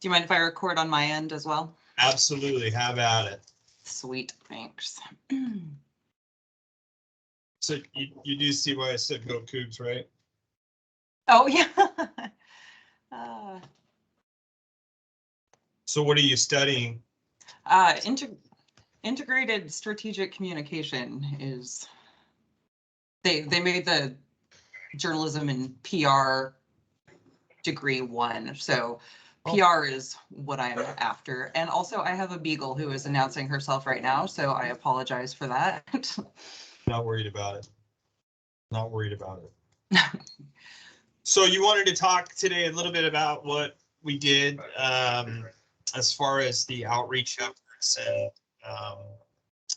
Do you mind if I record on my end as well? Absolutely. Have at it. Sweet, thanks. So you do see why I said go Cougs, right? Oh, yeah. So what are you studying? Integrated strategic communication is, they made the journalism and PR degree 1. So PR is what I'm after. And also I have a beagle who is announcing herself right now, so I apologize for that. Not worried about it. Not worried about it. So you wanted to talk today a little bit about what we did as far as the outreach efforts and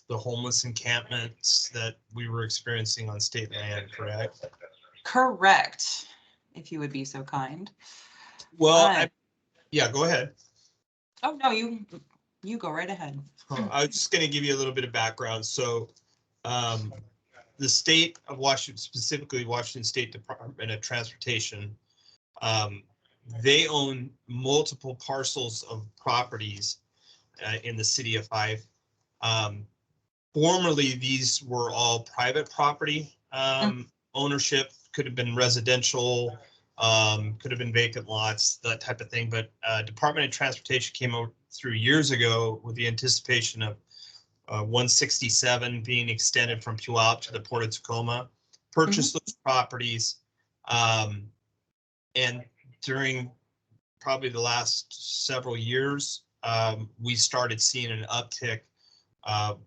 the homeless encampments that we were experiencing on state land, correct? Correct, if you would be so kind. Well, yeah, go ahead. Oh, no, you go right ahead. I was just going to give you a little bit of background. So the state of Washington, specifically Washington State Department of Transportation, they own multiple parcels of properties in the city of Fife. Formerly, these were all private property ownership, could have been residential, could have been vacant lots, that type of thing. But Department of Transportation came over through years ago with the anticipation of 167 being extended from Puyallup to the Port of Tacoma, purchased those properties, and during probably the last several years, we started seeing an uptick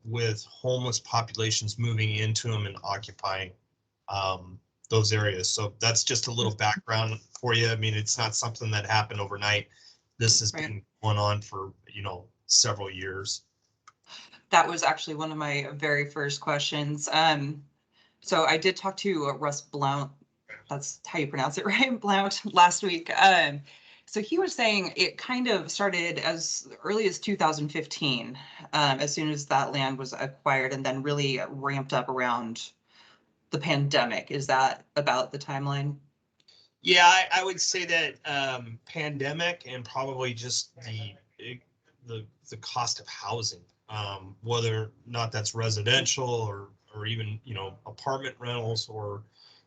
with homeless populations moving into them and occupying those areas. So that's just a little background for you. I mean, it's not something that happened overnight. This has been going on for, several years. That was actually one of my very first questions. So I did talk to Russ Blount, that's how you pronounce it, right? Blount, last week. So he was saying it kind of started as early as 2015, as soon as that land was acquired, and then really ramped up around the pandemic. Is that about the timeline? Yeah, I would say that pandemic and probably just the cost of housing, whether or not that's residential or even apartment rentals or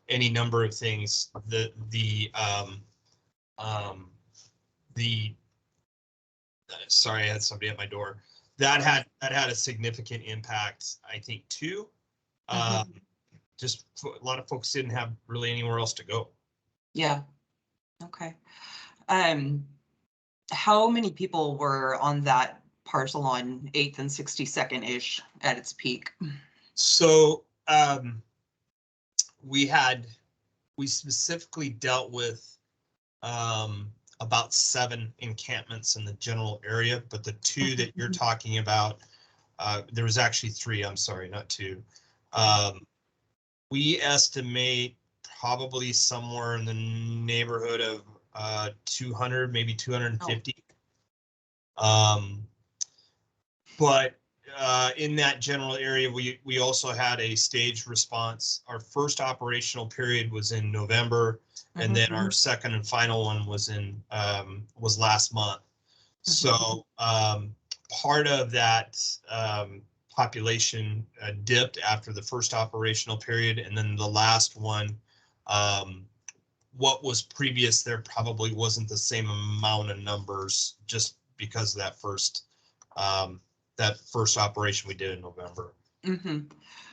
any number of things. Sorry, I had somebody at my door. That had a significant impact, I think, too. Just a lot of folks didn't have really anywhere else to go. Yeah. Okay. How many people were on that parcel on 8th and 62nd ish at its peak? So we specifically dealt with about 7 encampments in the general area, but the 2 that you're talking about, there was actually 3. I'm sorry, not 2. We estimate probably somewhere in the neighborhood of 200, maybe 250. But in that general area, we also had a staged response. Our first operational period was in November, and then our second and final one was was last month. So part of that population dipped after the first operational period, and then the last one, what was previous there probably wasn't the same amount of numbers, just because of that first operation we did in November.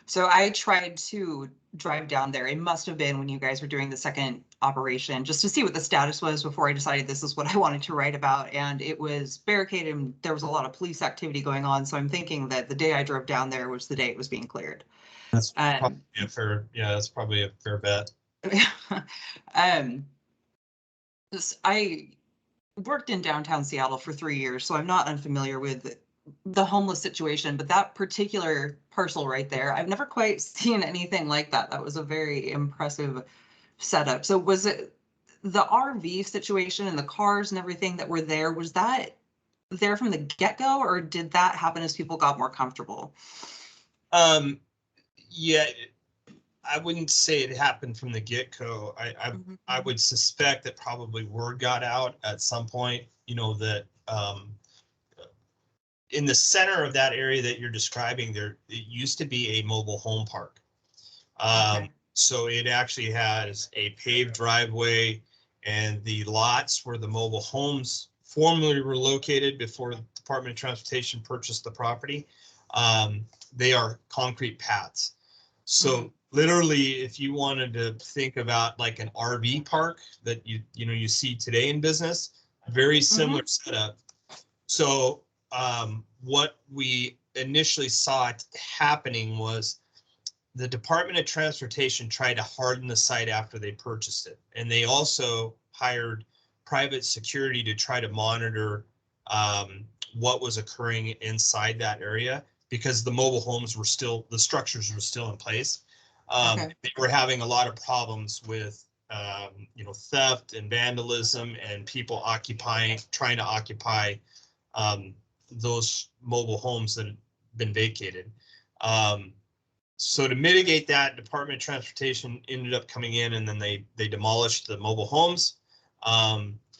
So I tried to drive down there. It must have been when you guys were doing the second operation, just to see what the status was before I decided this is what I wanted to write about. And it was barricaded and there was a lot of police activity going on. So I'm thinking that the day I drove down there was the day it was being cleared. That's probably that's probably a fair bet. I worked in downtown Seattle for 3 years, so I'm not unfamiliar with the homeless situation, but that particular parcel right there, I've never quite seen anything like that. That was a very impressive setup. So was it the RV situation and the cars and everything that were there, was that there from the get-go, or did that happen as people got more comfortable? Yeah, I wouldn't say it happened from the get-go. I would suspect that probably word got out at some point, you know, that in the center of that area that you're describing there, it used to be a mobile home park. Okay. So it actually has a paved driveway, and the lots where the mobile homes formerly were located before the Department of Transportation purchased the property, they are concrete paths. So literally, if you wanted to think about like an RV park that you see today in business, very similar setup. So what we initially saw happening was the Department of Transportation tried to harden the site after they purchased it. And they also hired private security to try to monitor what was occurring inside that area, because the mobile homes were still, the structures were still in place. They were having a lot of problems with, theft and vandalism and people trying to occupy those mobile homes that had been vacated. So to mitigate that, Department of Transportation ended up coming in, and then they demolished the mobile homes.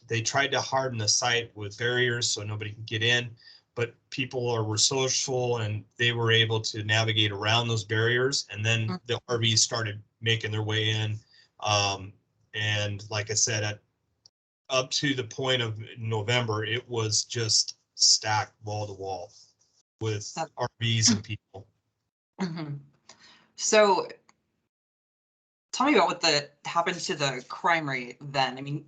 They tried to harden the site with barriers so nobody could get in, but people are resourceful and they were able to navigate around those barriers. And then the RVs started making their way in. And like I said, up to the point of November, it was just stacked wall to wall with RVs and people. So tell me about what happened to the crime rate then. I mean,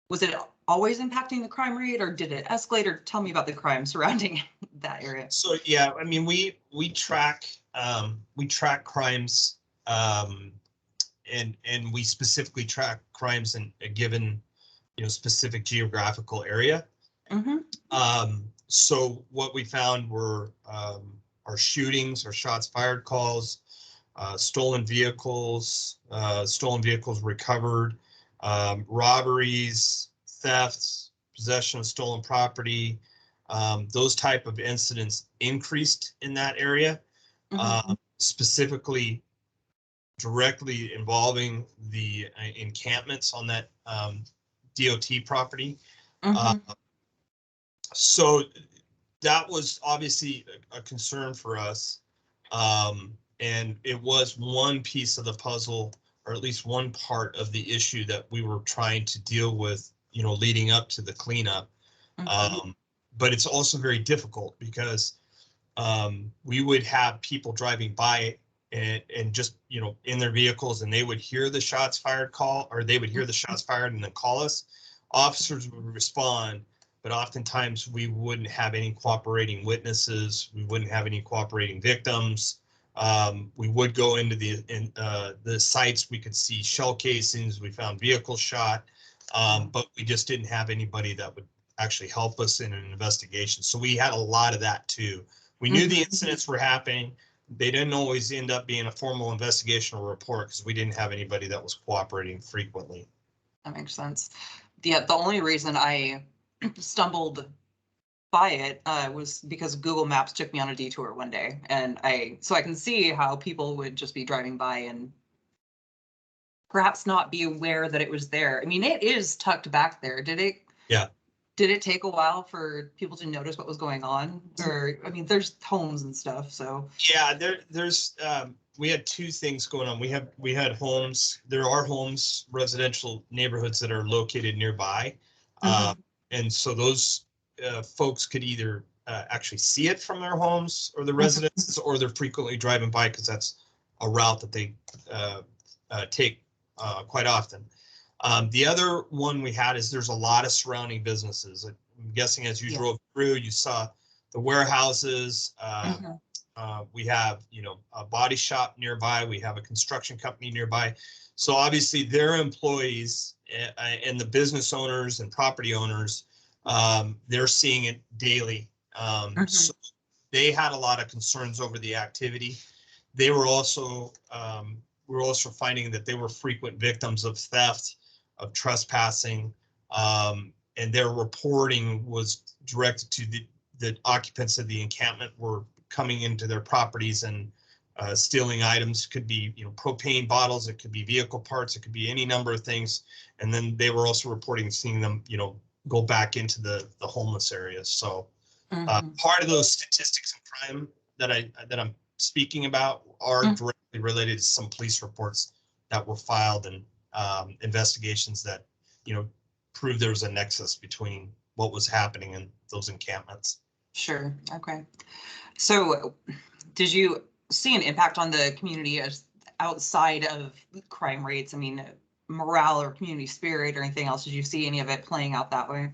was it always impacting the crime rate, or did it escalate? Or tell me about the crime surrounding that area. So yeah, I mean, we track crimes, and we specifically track crimes in a given, specific geographical area. So what we found were our shootings, our shots fired calls, stolen vehicles recovered, robberies, thefts, possession of stolen property. Those type of incidents increased in that area, specifically directly involving the encampments on that DOT property. So that was obviously a concern for us. And it was one piece of the puzzle, or at least one part of the issue that we were trying to deal with, leading up to the cleanup. But it's also very difficult because we would have people driving by and just, in their vehicles, and they would hear the shots fired call, or they would hear the shots fired and then call us. Officers would respond, but oftentimes we wouldn't have any cooperating witnesses. We wouldn't have any cooperating victims. We would go into the sites. We could see shell casings. We found vehicles shot, but we just didn't have anybody that would actually help us in an investigation. So we had a lot of that too. We knew the incidents were happening. They didn't always end up being a formal investigation or report because we didn't have anybody that was cooperating frequently. That makes sense. Yeah, the only reason I stumbled by it was because Google Maps took me on a detour one day, and so I can see how people would just be driving by and perhaps not be aware that it was there. I mean, it is tucked back there. Did it take a while for people to notice what was going on? Or, I mean, there's homes and stuff, so. Yeah, there's we had two things going on. We had homes. There are homes, residential neighborhoods that are located nearby, and so those folks could either actually see it from their homes or the residences, or they're frequently driving by because that's a route that they take quite often. The other one we had is there's a lot of surrounding businesses. I'm guessing as you drove through, you saw the warehouses. We have, a body shop nearby. We have a construction company nearby. So obviously their employees and the business owners and property owners, they're seeing it daily. So they had a lot of concerns over the activity. They were also, we're also finding that they were frequent victims of theft, of trespassing, and their reporting was directed to the occupants of the encampment were coming into their properties and stealing items. Could be, propane bottles, it could be vehicle parts, it could be any number of things. And then they were also reporting seeing them, go back into the homeless areas. So part of those statistics and crime that I'm speaking about are directly related to some police reports that were filed and investigations that, prove there was a nexus between what was happening in those encampments. Sure. Okay. So did you see an impact on the community as outside of crime rates? I mean, morale or community spirit or anything else? Did you see any of it playing out that way?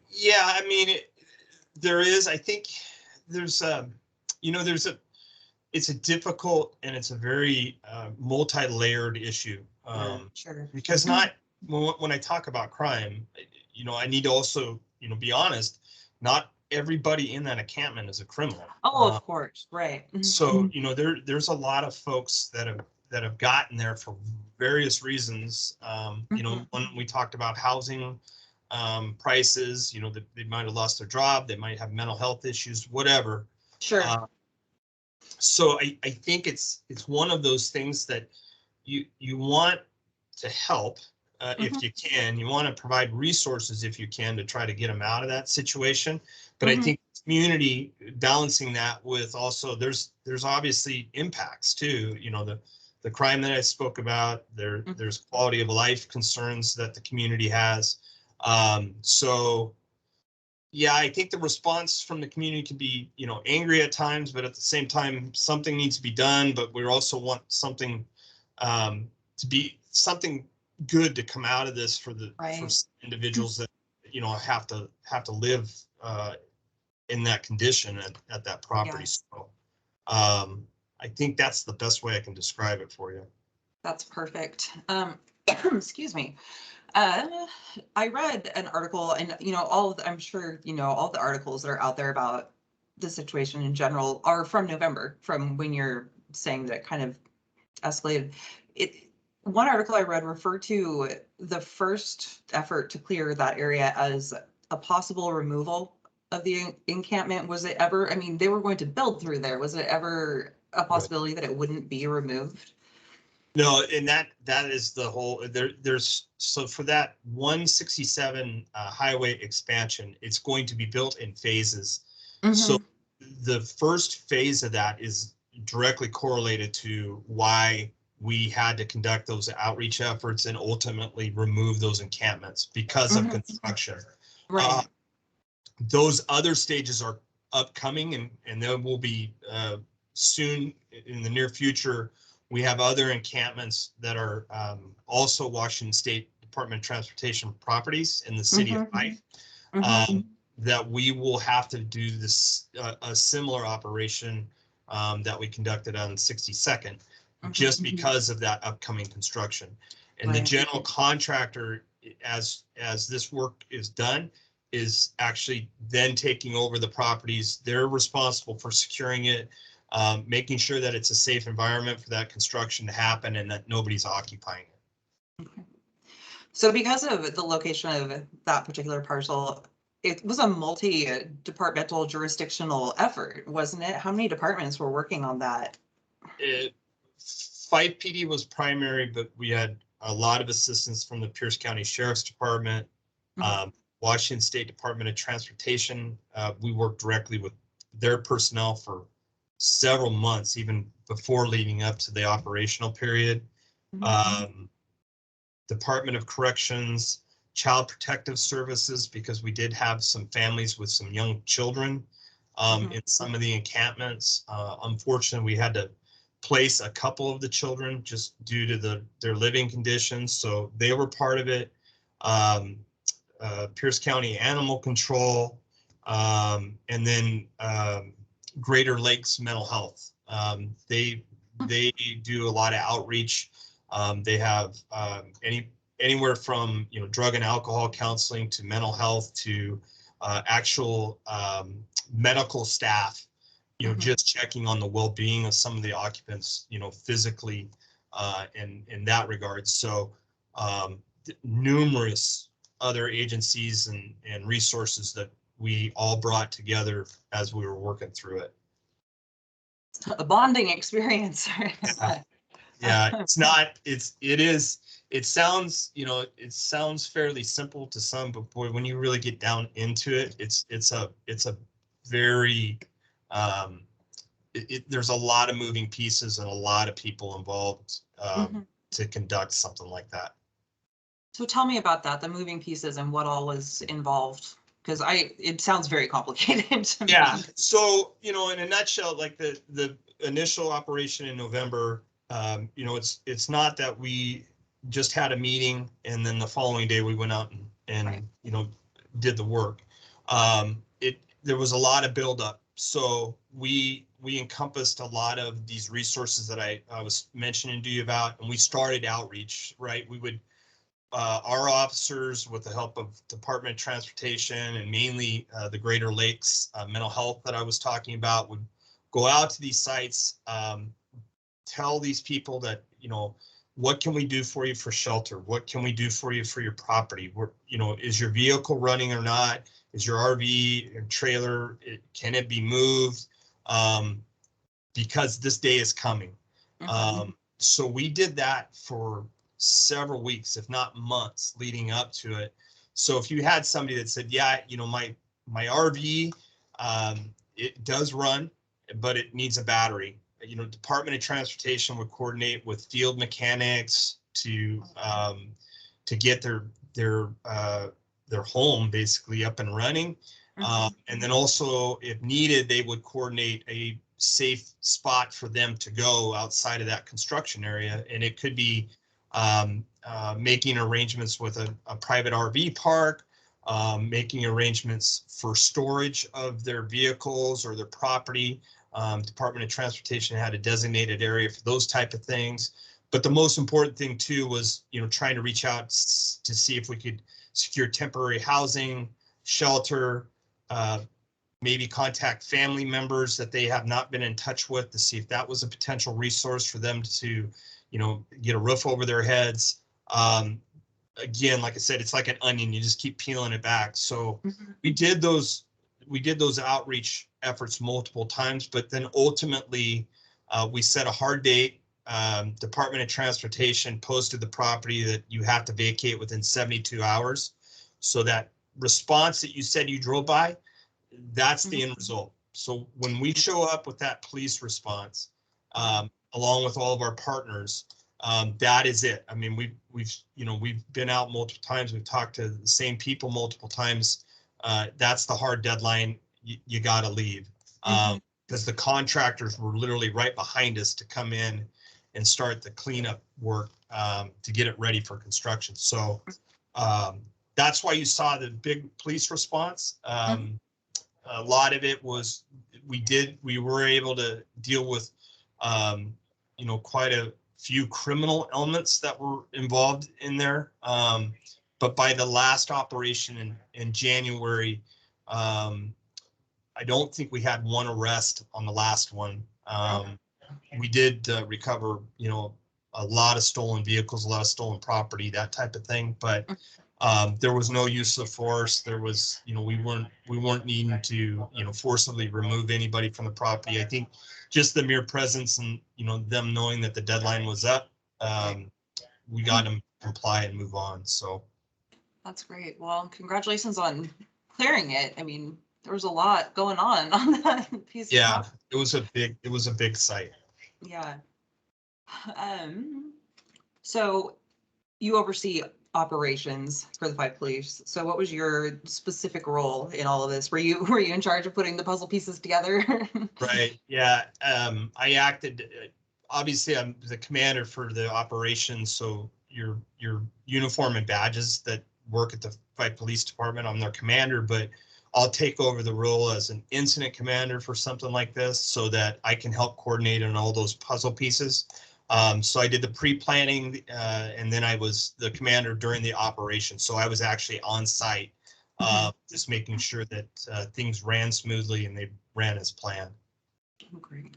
Yeah, I mean, there is, I think there's it's a difficult and it's a very multi-layered issue. Sure. Because when I talk about crime, I need to also, be honest, not everybody in that encampment is a criminal. Oh, of course. Right. So, there's a lot of folks that have gotten there for various reasons. When we talked about housing prices, they might have lost their job, they might have mental health issues, whatever. Sure. So I think it's one of those things that you want to help if you can. You want to provide resources if you can to try to get them out of that situation. But I think community balancing that with also there's obviously impacts too. The crime that I spoke about, there's quality of life concerns that the community has. So yeah, I think the response from the community can be, angry at times, but at the same time, something needs to be done. But we also want something to be something good to come out of this for individuals that have to live in that condition at that property. Yes. So I think that's the best way I can describe it for you. That's perfect. Excuse me. I read an article, and I'm sure all the articles that are out there about the situation in general are from November, from when you're saying that it kind of escalated. One article I read referred to the first effort to clear that area as a possible removal of the encampment. Was it ever? I mean, they were going to build through there. Was it ever a possibility that it wouldn't be removed? No, and that is the whole there's so for that 167 highway expansion, it's going to be built in phases. So the first phase of that is directly correlated to why we had to conduct those outreach efforts and ultimately remove those encampments because of construction. Right. Those other stages are upcoming and there will be soon in the near future. We have other encampments that are also Washington State Department of Transportation properties in the city of Fife that we will have to do this a similar operation that we conducted on 62nd just because of that upcoming construction. And the general contractor, as this work is done, is actually then taking over the properties. They're responsible for securing it, making sure that it's a safe environment for that construction to happen and that nobody's occupying it. Okay. So because of the location of that particular parcel, it was a multi-departmental jurisdictional effort, wasn't it? How many departments were working on that? Fife PD was primary, but we had a lot of assistance from the Pierce County Sheriff's Department, Washington State Department of Transportation. We worked directly with their personnel for several months, even before leading up to the operational period. Department of Corrections, Child Protective Services, because we did have some families with some young children in some of the encampments. Unfortunately, we had to place a couple of the children just due to their living conditions, so they were part of it. Pierce County Animal Control, and then Greater Lakes Mental Health. They do a lot of outreach. They have anywhere from drug and alcohol counseling to mental health to actual medical staff. Just checking on the well-being of some of the occupants. Physically, in that regard. So numerous other agencies and resources that we all brought together as we were working through it. A bonding experience. Yeah, it's not, it sounds, it sounds fairly simple to some, but boy, when you really get down into it, it's a very, there's a lot of moving pieces and a lot of people involved, to conduct something like that. So tell me about that, the moving pieces and what all was involved, because it sounds very complicated to me. Yeah, so, in a nutshell, like the initial operation in November, it's not that we just had a meeting and then the following day we went out and Right. did the work. There was a lot of buildup. So we encompassed a lot of these resources that I was mentioning to you about, and we started outreach, right? We would, our officers, with the help of Department of Transportation and mainly the Greater Lakes mental health that I was talking about, would go out to these sites, tell these people that, what can we do for you for shelter? What can we do for you for your property? Is your vehicle running or not? Is your RV or trailer, can it be moved? Because this day is coming. So we did that for several weeks, if not months, leading up to it. So if you had somebody that said, yeah, my RV, it does run, but it needs a battery. Department of Transportation would coordinate with field mechanics to get their home basically up and running. And then also, if needed, they would coordinate a safe spot for them to go outside of that construction area. And it could be making arrangements with a private RV park, making arrangements for storage of their vehicles or their property. Department of Transportation had a designated area for those type of things. But the most important thing too was, trying to reach out to see if we could secure temporary housing, shelter, maybe contact family members that they have not been in touch with to see if that was a potential resource for them to, get a roof over their heads. Again, like I said, it's like an onion. You just keep peeling it back. So we did those outreach efforts multiple times, but then ultimately we set a hard date. Department of Transportation posted the property that you have to vacate within 72 hours. So that response that you said you drove by, that's the end result. So when we show up with that police response, along with all of our partners, that is it. I mean, we've been out multiple times. We've talked to the same people multiple times. That's the hard deadline. You got to leave, because the contractors were literally right behind us to come in and start the cleanup work, to get it ready for construction. So that's why you saw the big police response. A lot of it was we were able to deal with quite a few criminal elements that were involved in there. But by the last operation in January, I don't think we had one arrest on the last one. We did recover, a lot of stolen vehicles, a lot of stolen property, that type of thing. But there was no use of force. There was, we weren't needing to, forcibly remove anybody from the property. I think just the mere presence and, them knowing that the deadline was up, we got them to comply and move on. So that's great. Well, congratulations on clearing it. I mean, there was a lot going on that piece. Yeah, it was a big site. Yeah. So you oversee operations for the Fife Police. So what was your specific role in all of this? Were you in charge of putting the puzzle pieces together? Right. Yeah. I acted, obviously I'm the commander for the operations. So your uniform and badges that work at the Fife Police Department, I'm their commander, but I'll take over the role as an incident commander for something like this so that I can help coordinate on all those puzzle pieces. So I did the pre-planning, and then I was the commander during the operation. So I was actually on site, just making sure that things ran smoothly and they ran as planned. Oh, great.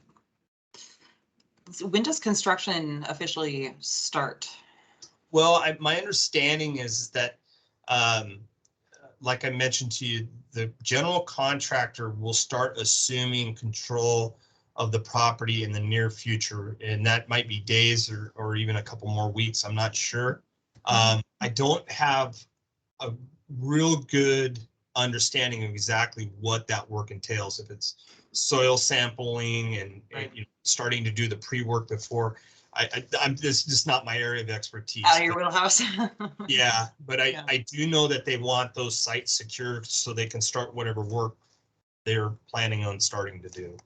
So when does construction officially start? Well, my understanding is that, like I mentioned to you, the general contractor will start assuming control of the property in the near future, and that might be days or even a couple more weeks. I'm not sure. I don't have a real good understanding of exactly what that work entails. If it's soil sampling and you know, starting to do the pre-work before, I'm this just not my area of expertise. Out of your wheelhouse. Yeah, but Yeah. I do know that they want those sites secure so they can start whatever work they're planning on starting to do.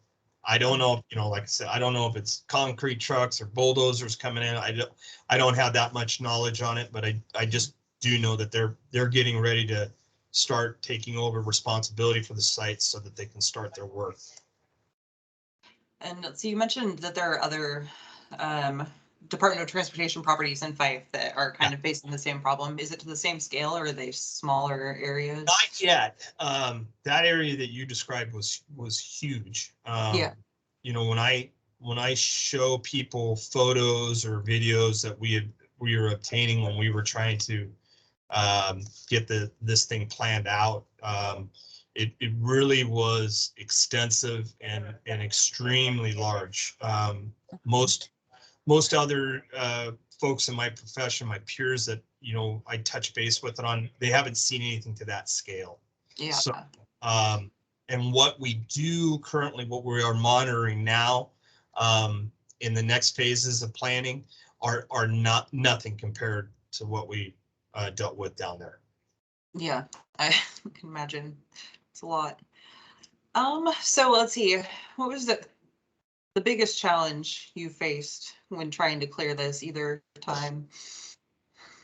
I don't know, you know, like I said, I don't know if it's concrete trucks or bulldozers coming in. I don't have that much knowledge on it, but I just do know that they're getting ready to start taking over responsibility for the sites so that they can start their work. And so you mentioned that there are other Department of Transportation properties in Fife that are kind of facing the same problem. Is it to the same scale, or are they smaller areas? Not yet. That are that you described was huge. Yeah. You know, when I show people photos or videos that we were obtaining when we were trying to get this thing planned out, it really was extensive and extremely large. Most other folks in my profession, my peers that, you know, I touch base with it on, they haven't seen anything to that scale. Yeah. So, and what we do currently, what we are monitoring now, in the next phases of planning are nothing compared to what we dealt with down there. Yeah, I can imagine. It's a lot. So let's see. What was the biggest challenge you faced when trying to clear this either time?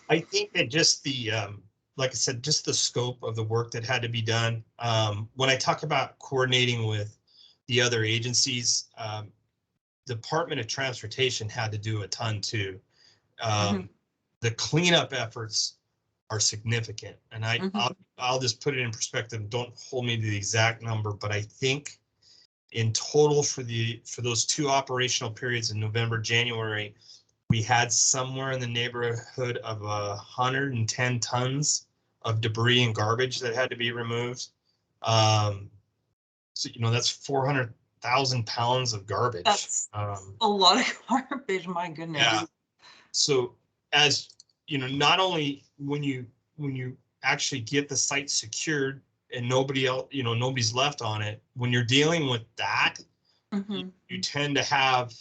I think that just the, like I said, just the scope of the work that had to be done. When I talk about coordinating with the other agencies, Department of Transportation had to do a ton too. The cleanup efforts are significant, and I'll just put it in perspective. Don't hold me to the exact number, but I think in total for those two operational periods in November, January, we had somewhere in the neighborhood of 110 tons of debris and garbage that had to be removed. So, you know, that's 400,000 pounds of garbage. That's a lot of garbage, my goodness. Yeah. So as you know, not only when you actually get the site secured and nobody else, you know, nobody's left on it, when you're dealing with that, you tend to have,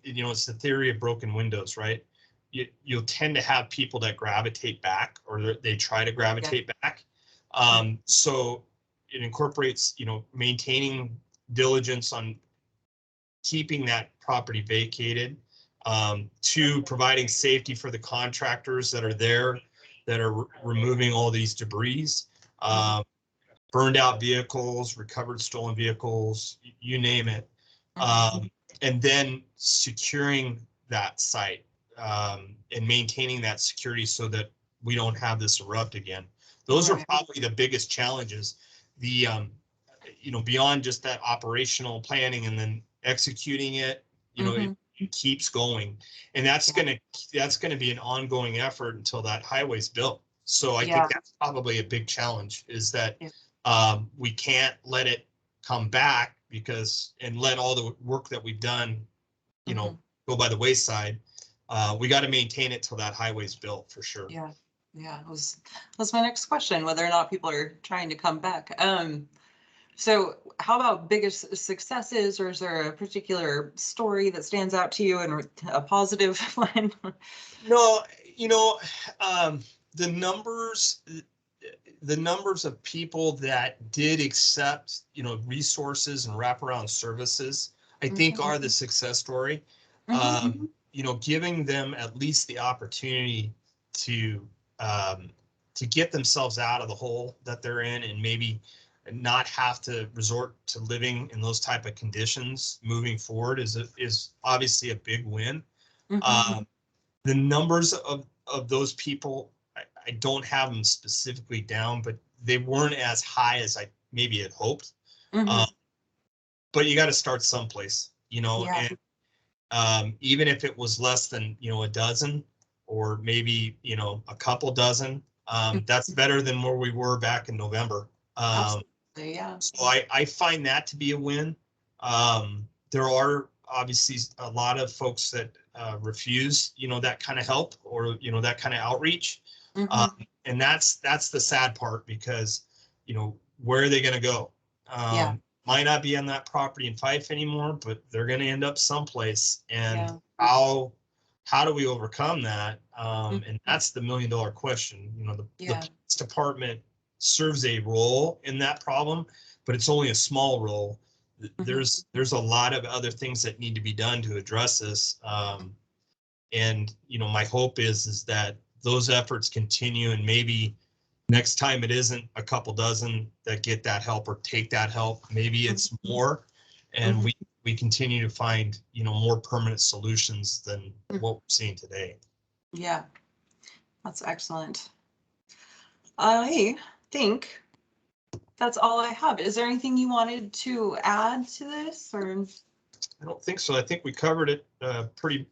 you know, it's the theory of broken windows, right? You'll tend to have people that gravitate back, or they try to gravitate back. So it incorporates, you know, maintaining diligence on keeping that property vacated, to providing safety for the contractors that are there, that are removing all these debris, burned out vehicles, recovered stolen vehicles, you name it. And then securing that site, and maintaining that security so that we don't have this erupt again. Those are probably the biggest challenges. The, you know, beyond just that operational planning and then executing it, you know, it keeps going, and that's gonna be an ongoing effort until that highway's built. So I think that's probably a big challenge, is that we can't let it come back and let all the work that we've done, you know, go by the wayside. We got to maintain it till that highway's built, for sure. Yeah, that's my next question, whether or not people are trying to come back. So how about biggest successes, or is there a particular story that stands out to you and a positive one? No, you know, the numbers of people that did accept, you know, resources and wraparound services, I think are the success story. You know, giving them at least the opportunity to get themselves out of the hole that they're in, and maybe not have to resort to living in those type of conditions moving forward is obviously a big win. The numbers of those people, I don't have them specifically down, but they weren't as high as I maybe had hoped. But you got to start someplace, you know, and even if it was less than, you know, a dozen, or maybe, you know, a couple dozen, that's better than where we were back in November. So I find that to be a win. There are obviously a lot of folks that refuse, that kind of help or, that kind of outreach. And that's the sad part because, where are they going to go? Yeah. Might not be on that property in Fife anymore, but they're going to end up someplace. And Yeah. how do we overcome that? And that's the $1 million question. The police department serves a role in that problem, but it's only a small role. There's a lot of other things that need to be done to address this. And my hope is that those efforts continue, and maybe next time it isn't a couple dozen that get that help or take that help. Maybe it's more, and we continue to find more permanent solutions than what we're seeing today. Yeah, that's excellent. I think that's all I have. Is there anything you wanted to add to this, or? I don't think so. I think we covered it pretty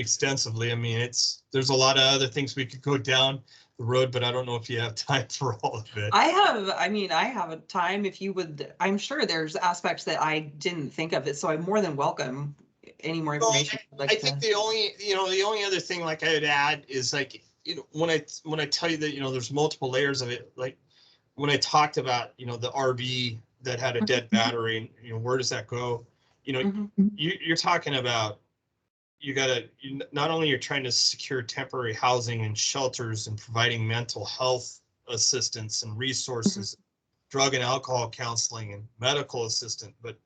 extensively. I mean, there's a lot of other things we could go down the road, but I don't know if you have time for all of it. I have a time if you would. I'm sure there's aspects that I didn't think of it, so I'm more than welcome any more information. I think the only other thing like I would add is like, when I tell you that, there's multiple layers of it, like when I talked about, the RV that had a dead battery, and, where does that go? You're talking about, not only you're trying to secure temporary housing and shelters and providing mental health assistance and resources, drug and alcohol counseling and medical assistance, but,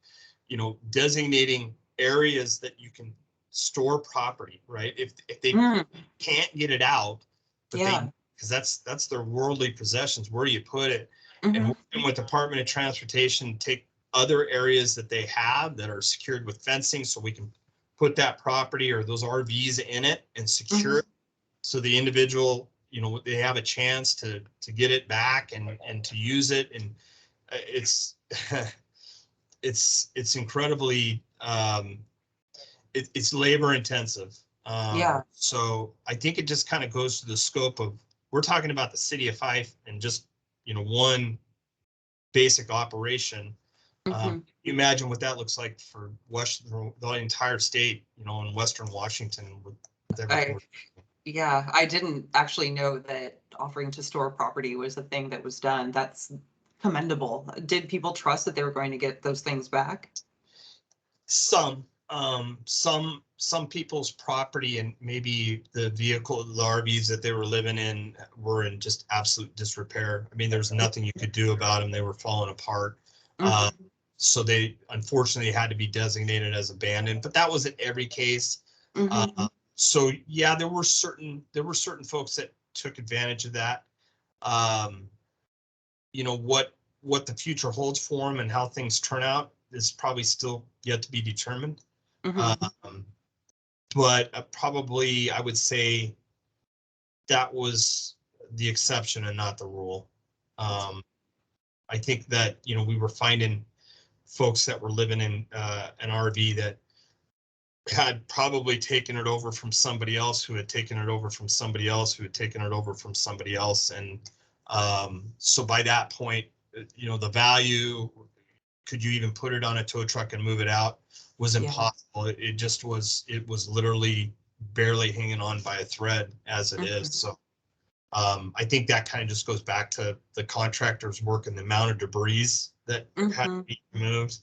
designating areas that you can store property, right? If they can't get it out, but because that's their worldly possessions, where do you put it? And working with Department of Transportation, take other areas that they have that are secured with fencing, so we can put that property or those RVs in it and secure it, so the individual, they have a chance to get it back and to use it. And it's it's incredibly it's labor intensive. So I think it just kind of goes to the scope of, we're talking about the city of Fife and just one basic operation. You imagine what that looks like for the entire state, in Western Washington. I didn't actually know that offering to store property was a thing that was done. That's commendable. Did people trust that they were going to get those things back? Some people's property and maybe the vehicle, the RVs that they were living in were in just absolute disrepair. I mean, there's nothing you could do about them. They were falling apart. So they unfortunately had to be designated as abandoned, but that wasn't every case. So yeah, there were certain folks that took advantage of that. What the future holds for them and how things turn out is probably still yet to be determined. But probably I would say that was the exception and not the rule. I think that, we were finding folks that were living in an RV that had probably taken it over from somebody else who had taken it over from somebody else who had taken it over from somebody else. And so by that point, the value, could you even put it on a tow truck and move it out, was impossible. It was literally barely hanging on by a thread as it is. So I think that kind of just goes back to the contractor's work and the amount of debris that had to be removed.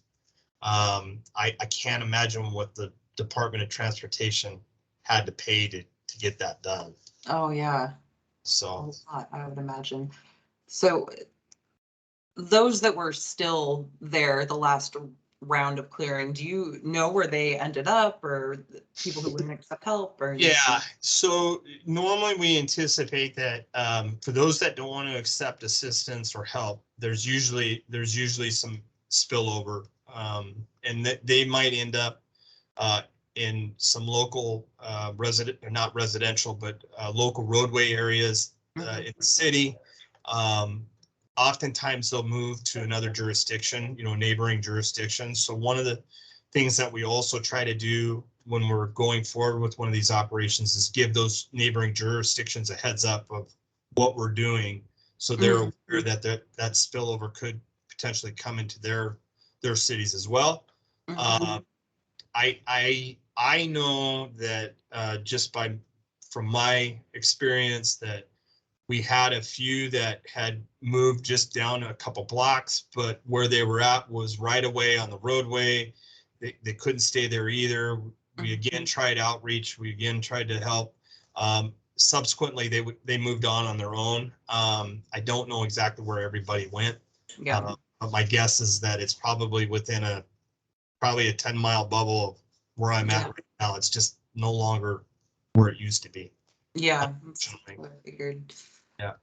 I can't imagine what the Department of Transportation had to pay to get that done. Oh yeah. So a lot, I would imagine. So those that were still there the last round of clearing, do you know where they ended up, or people who wouldn't accept help, or? Yeah, so normally we anticipate that for those that don't want to accept assistance or help, there's usually some spillover, and that they might end up in some local not residential, but local roadway areas in the city. Oftentimes they'll move to another jurisdiction, neighboring jurisdictions. So one of the things that we also try to do when we're going forward with one of these operations is give those neighboring jurisdictions a heads up of what we're doing, so they're aware that spillover could potentially come into their cities as well. I know that just from my experience that we had a few that had moved just down a couple blocks, but where they were at was right away on the roadway. They couldn't stay there either. We again tried outreach. We again tried to help. Subsequently, they moved on their own. I don't know exactly where everybody went. Yeah. But my guess is that it's probably within probably a 10-mile bubble of where I'm at right now. It's just no longer where it used to be. Yeah. That's what I figured. Yeah.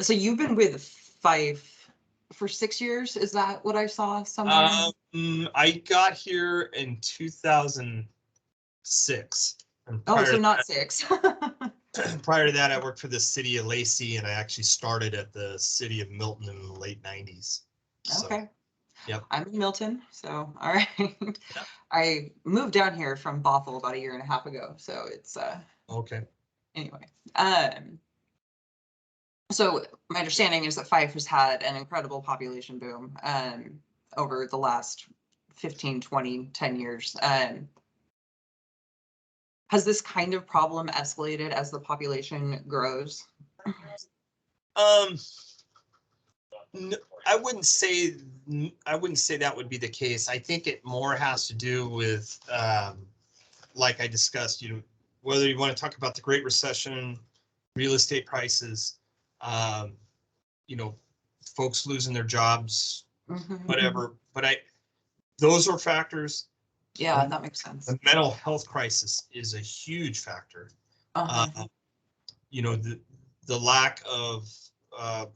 So you've been with Fife for 6 years? Is that what I saw somewhere? I got here in 2006. And Oh, so not 6. prior to that, I worked for the city of Lacey, and I actually started at the city of Milton in the late 90s. So, Okay. yep. I'm in Milton, so all right. Yeah. I moved down here from Bothell about 1.5 years ago, so it's Okay. anyway. So my understanding is that Fife has had an incredible population boom over the last 15, 20, 10 years. Has this kind of problem escalated as the population grows? I wouldn't say that would be the case. I think it more has to do with, like I discussed, whether you want to talk about the Great Recession, real estate prices, folks losing their jobs, whatever. But those are factors. Yeah, that makes sense. The mental health crisis is a huge factor. The lack of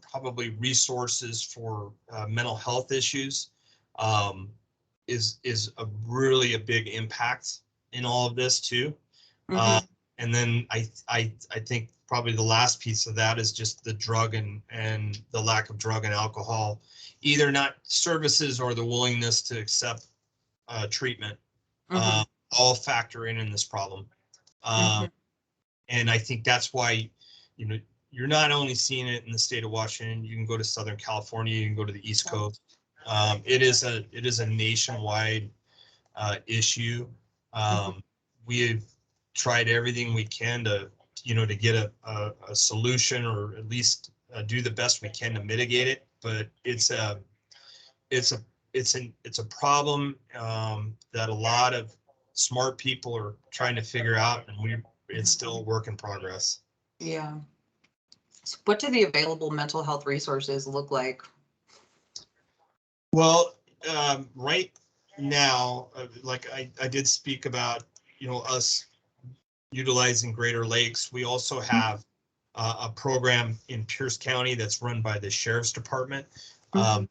probably resources for mental health issues is really a big impact in all of this too. And then I think probably the last piece of that is just the drug and the lack of drug and alcohol, either not services or the willingness to accept treatment, all factor in this problem. And I think that's why, you're not only seeing it in the state of Washington. You can go to Southern California, you can go to the East Coast. It is a nationwide issue. We've tried everything we can to get a solution, or at least do the best we can to mitigate it. But it's a problem that a lot of smart people are trying to figure out, and it's still a work in progress. Yeah. So what do the available mental health resources look like? Well, right now, like I did speak about, us utilizing Greater Lakes. We also have a program in Pierce County that's run by the Sheriff's Department.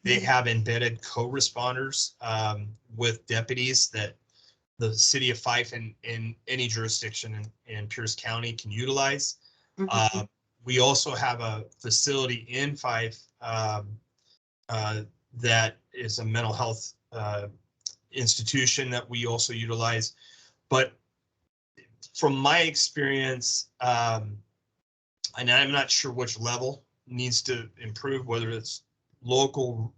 They have embedded co-responders with deputies that the city of Fife and in any jurisdiction in Pierce County can utilize. We also have a facility in Fife that is a mental health institution that we also utilize. But from my experience, and I'm not sure which level needs to improve, whether it's local,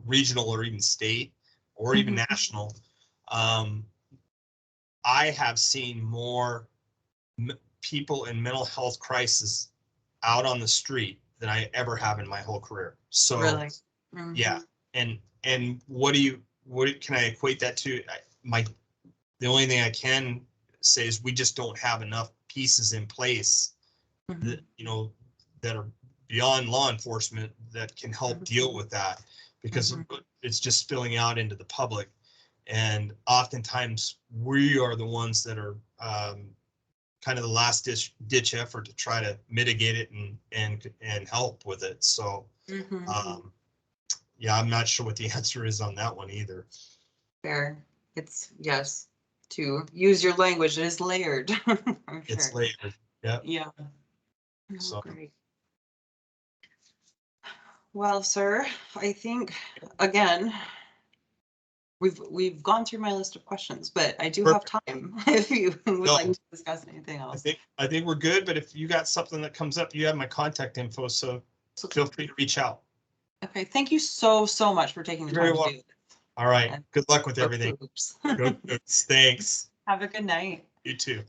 regional, or even state, or even national. I have seen more people in mental health crisis out on the street than I ever have in my whole career. So really? Yeah. And what can I equate that to? The only thing I can say is we just don't have enough pieces in place that, that are beyond law enforcement that can help deal with that, because it's just spilling out into the public. And oftentimes we are the ones that are kind of the last ditch effort to try to mitigate it and help with it. So yeah, I'm not sure what the answer is on that one either. Fair. It's, yes, to use your language, it is layered. It's layered. Yeah. Yeah. So Great. Well, sir, I think again, we've gone through my list of questions, but I do have time if you would like to discuss anything else. I think we're good, but if you got something that comes up, you have my contact info, so feel free to reach out. Okay, thank you so much for taking the time to do this. All right. Good luck with everything. Oops. Go Cougs. Thanks. Have a good night. You too.